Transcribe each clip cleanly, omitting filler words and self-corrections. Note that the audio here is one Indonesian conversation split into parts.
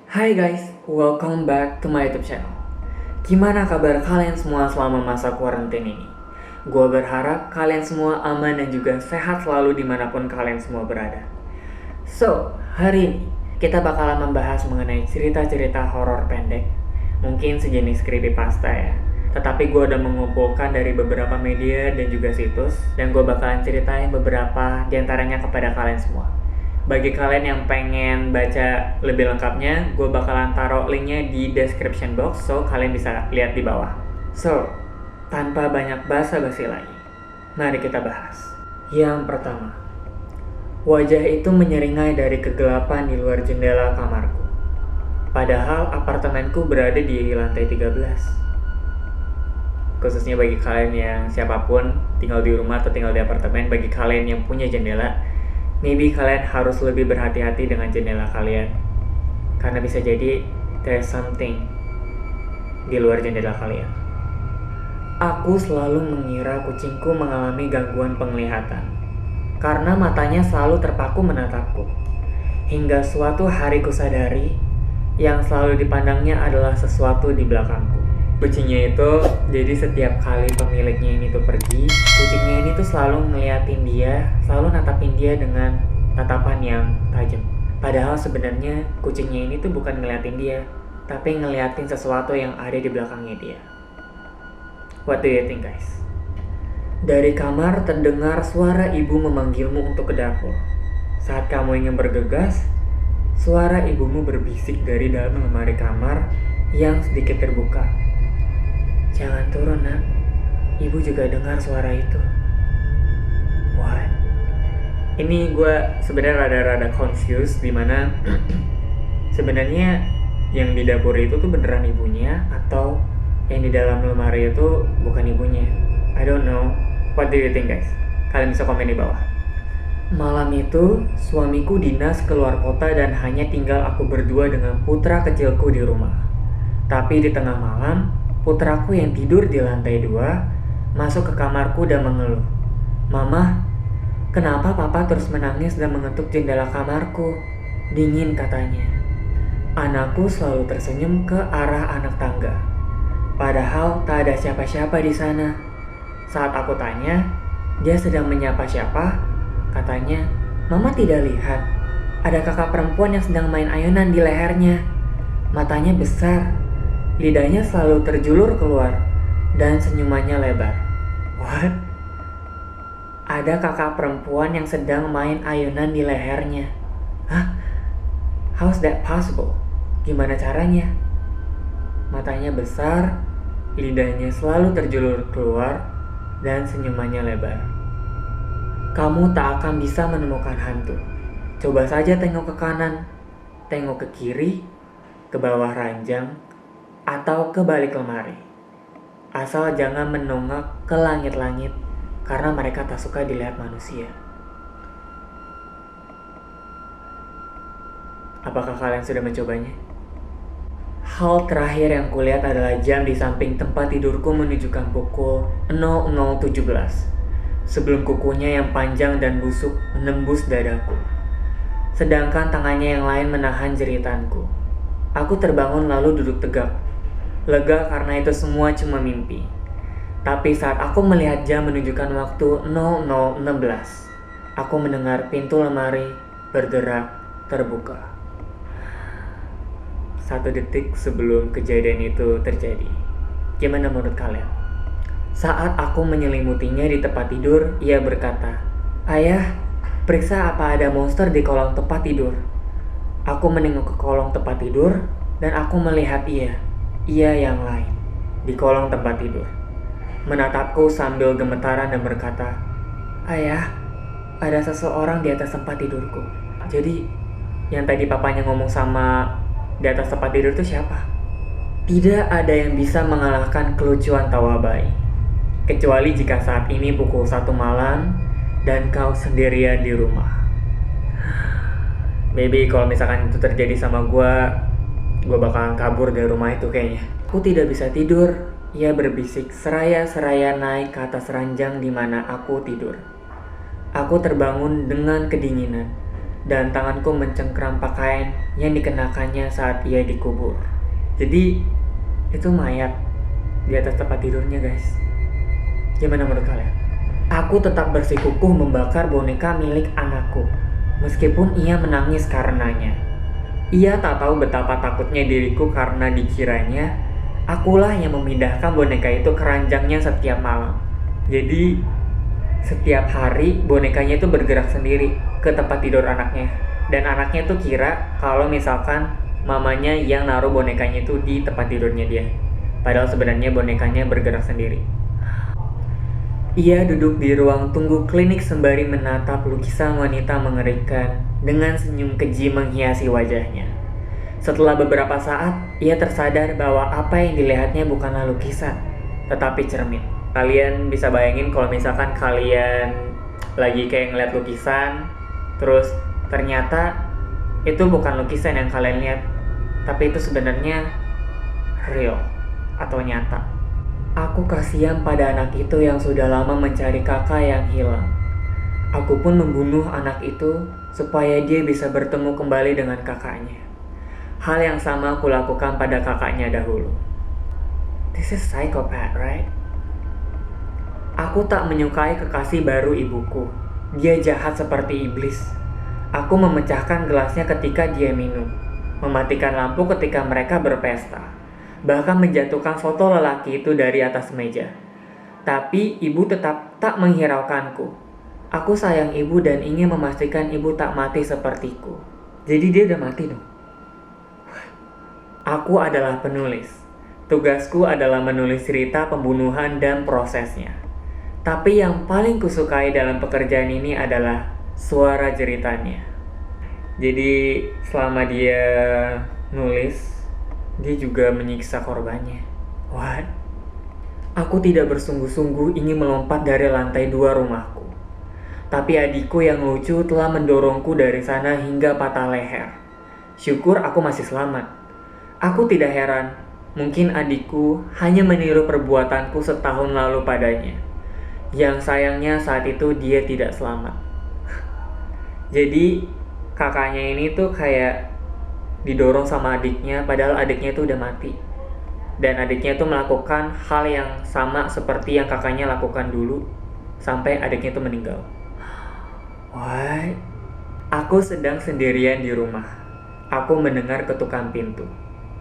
Hai guys, welcome back to my YouTube channel. Gimana kabar kalian semua selama masa kuarantin ini? Gua berharap kalian semua aman dan juga sehat selalu dimanapun kalian semua berada. So, hari ini kita bakalan membahas mengenai cerita-cerita horor pendek. Mungkin sejenis creepypasta ya. Tetapi gue udah mengumpulkan dari beberapa media dan juga situs, dan gue bakalan ceritain beberapa diantaranya kepada kalian semua. Bagi kalian yang pengen baca lebih lengkapnya, gue bakalan taruh linknya di description box, so kalian bisa lihat di bawah. So, tanpa banyak basa-basi lagi, mari kita bahas. Yang pertama, wajah itu menyeringai dari kegelapan di luar jendela kamarku. Padahal apartemenku berada di lantai 13. Khususnya bagi kalian yang siapapun tinggal di rumah atau tinggal di apartemen, bagi kalian yang punya jendela, maybe kalian harus lebih berhati-hati dengan jendela kalian. Karena bisa jadi there's something di luar jendela kalian. Aku selalu mengira kucingku mengalami gangguan penglihatan karena matanya selalu terpaku menatapku. Hingga suatu hari kusadari yang selalu dipandangnya adalah sesuatu di belakangku. Kucingnya itu, jadi setiap kali pemiliknya ini tuh pergi, kucingnya ini tuh selalu ngeliatin dia, selalu natapin dia dengan tatapan yang tajam. Padahal sebenarnya kucingnya ini tuh bukan ngeliatin dia, tapi ngeliatin sesuatu yang ada di belakangnya dia. What do you think, guys? Dari kamar terdengar suara ibu memanggilmu untuk ke dapur. Saat kamu ingin bergegas, suara ibumu berbisik dari dalam lemari kamar yang sedikit terbuka. Jangan turun, nak. Ibu juga dengar suara itu. What? Ini gue sebenarnya rada-rada confused, dimana sebenarnya yang di dapur itu tuh beneran ibunya atau yang di dalam lemari itu bukan ibunya. I don't know. What do you think, guys? Kalian bisa komen di bawah. Malam itu, suamiku dinas keluar kota dan hanya tinggal aku berdua dengan putra kecilku di rumah. Tapi di tengah malam, putraku yang tidur di lantai 2 masuk ke kamarku dan mengeluh. "Mama, kenapa papa terus menangis dan mengetuk jendela kamarku? Dingin," katanya. Anakku selalu tersenyum ke arah anak tangga. Padahal tak ada siapa-siapa di sana. Saat aku tanya, dia sedang menyapa siapa? Katanya, "Mama tidak lihat. Ada kakak perempuan yang sedang main ayunan di lehernya. Matanya besar, lidahnya selalu terjulur keluar, dan senyumannya lebar." What? Ada kakak perempuan yang sedang main ayunan di lehernya. Hah? How's that possible? Gimana caranya? Matanya besar, lidahnya selalu terjulur keluar, dan senyumannya lebar. Kamu tak akan bisa menemukan hantu. Coba saja tengok ke kanan, tengok ke kiri, ke bawah ranjang, atau ke balik lemari. Asal jangan menongak ke langit-langit, karena mereka tak suka dilihat manusia. Apakah kalian sudah mencobanya? Hal terakhir yang kulihat adalah jam di samping tempat tidurku menunjukkan pukul 00.17. Sebelum kukunya yang panjang dan busuk menembus dadaku. Sedangkan tangannya yang lain menahan jeritanku. Aku terbangun lalu duduk tegak. Lega karena itu semua cuma mimpi. Tapi saat aku melihat jam menunjukkan waktu 00.16, aku mendengar pintu lemari bergerak terbuka. 1 detik sebelum kejadian itu terjadi. Gimana menurut kalian? Saat aku menyelimutinya di tempat tidur, ia berkata, "Ayah, periksa apa ada monster di kolong tempat tidur." Aku menengok ke kolong tempat tidur dan aku melihat ia yang lain, di kolong tempat tidur. Menatapku sambil gemetaran dan berkata, "Ayah, ada seseorang di atas tempat tidurku." Jadi, yang tadi papanya ngomong sama di atas tempat tidur itu siapa? Tidak ada yang bisa mengalahkan kelucuan tawa bayi. Kecuali jika saat ini pukul 1 malam dan kau sendirian di rumah. Maybe kalau misalkan itu terjadi sama gue bakalan kabur dari rumah itu kayaknya. Aku tidak bisa tidur, ia berbisik seraya-seraya naik ke atas ranjang di mana aku tidur. Aku terbangun dengan kedinginan. dan tanganku mencengkram pakaian yang dikenakannya saat ia dikubur. Jadi itu mayat di atas tempat tidurnya, guys. Gimana menurut kalian? Aku tetap bersikukuh membakar boneka milik anakku, meskipun ia menangis karenanya. Ia tak tahu betapa takutnya diriku karena dikiranya akulah yang memindahkan boneka itu ke ranjangnya setiap malam. Jadi setiap hari bonekanya itu bergerak sendiri ke tempat tidur anaknya. Dan anaknya tuh kira kalau misalkan mamanya yang naruh bonekanya itu di tempat tidurnya dia. Padahal sebenarnya bonekanya bergerak sendiri. Ia duduk di ruang tunggu klinik sembari menatap lukisan wanita mengerikan dengan senyum keji menghiasi wajahnya. Setelah beberapa saat, ia tersadar bahwa apa yang dilihatnya bukanlah lukisan, tetapi cermin. Kalian bisa bayangin kalau misalkan kalian lagi kayak ngeliat lukisan, terus ternyata itu bukan lukisan yang kalian lihat, tapi itu sebenarnya real atau nyata. Aku kasihan pada anak itu yang sudah lama mencari kakak yang hilang. Aku pun membunuh anak itu supaya dia bisa bertemu kembali dengan kakaknya. Hal yang sama aku lakukan pada kakaknya dahulu. This is psychopath, right? Aku tak menyukai kekasih baru ibuku. Dia jahat seperti iblis. Aku memecahkan gelasnya ketika dia minum, mematikan lampu ketika mereka berpesta, bahkan menjatuhkan foto lelaki itu dari atas meja. Tapi ibu tetap tak menghiraukanku. Aku sayang ibu dan ingin memastikan ibu tak mati sepertiku. Jadi dia udah mati dong. Aku adalah penulis. Tugasku adalah menulis cerita pembunuhan dan prosesnya. Tapi yang paling kusukai dalam pekerjaan ini adalah suara jeritannya. Jadi selama dia nulis, dia juga menyiksa korbannya. What? Aku tidak bersungguh-sungguh ingin melompat dari lantai 2 rumahku. Tapi adikku yang lucu telah mendorongku dari sana hingga patah leher. Syukur aku masih selamat. Aku tidak heran, mungkin adikku hanya meniru perbuatanku setahun lalu padanya. Yang sayangnya saat itu dia tidak selamat. Jadi kakaknya ini tuh kayak didorong sama adiknya, padahal adiknya tuh udah mati. Dan adiknya tuh melakukan hal yang sama seperti yang kakaknya lakukan dulu, sampai adiknya tuh meninggal. What? Aku sedang sendirian di rumah. Aku mendengar ketukan pintu.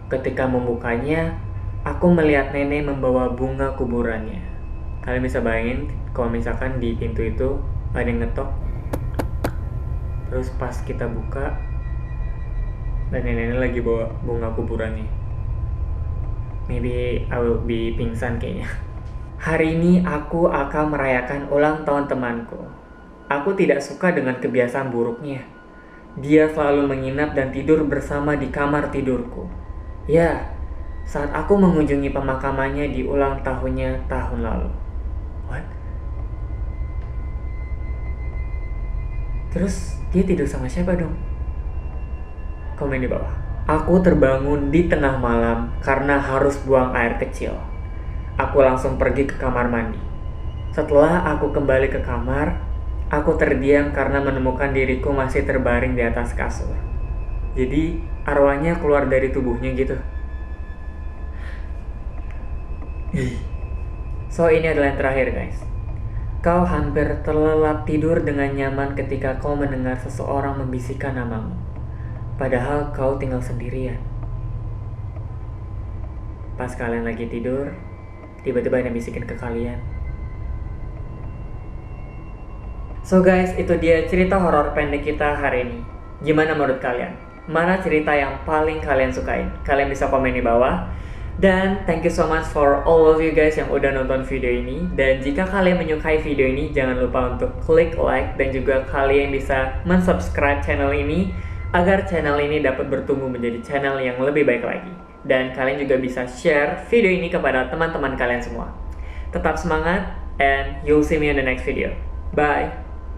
Ketika membukanya, aku melihat nenek membawa bunga kuburannya. Kalian bisa bayangin kalau misalkan di pintu itu ada yang ngetok. Terus pas kita buka, dan nenek lagi bawa bunga kuburannya. Maybe I will be pingsan kayaknya. Hari ini aku akan merayakan ulang tahun temanku. Aku tidak suka dengan kebiasaan buruknya. Dia selalu menginap dan tidur bersama di kamar tidurku. Ya, saat aku mengunjungi pemakamannya di ulang tahunnya tahun lalu. What? Terus dia tidur sama siapa dong? Komen di bawah. Aku terbangun di tengah malam karena harus buang air kecil. Aku langsung pergi ke kamar mandi. Setelah aku kembali ke kamar, aku terdiam karena menemukan diriku masih terbaring di atas kasur. Jadi arwahnya keluar dari tubuhnya gitu. So ini adalah yang terakhir, guys. Kau hampir terlelap tidur dengan nyaman ketika kau mendengar seseorang membisikkan namamu. Padahal kau tinggal sendirian. Pas kalian lagi tidur, tiba-tiba ada bisikin ke kalian. So guys, itu dia cerita horor pendek kita hari ini. Gimana menurut kalian? Mana cerita yang paling kalian sukain? Kalian bisa komen di bawah. Dan thank you so much for all of you guys yang udah nonton video ini. Dan jika kalian menyukai video ini, jangan lupa untuk klik like dan juga kalian bisa mensubscribe channel ini agar channel ini dapat bertumbuh menjadi channel yang lebih baik lagi. Dan kalian juga bisa share video ini kepada teman-teman kalian semua. Tetap semangat and you'll see me in the next video. Bye!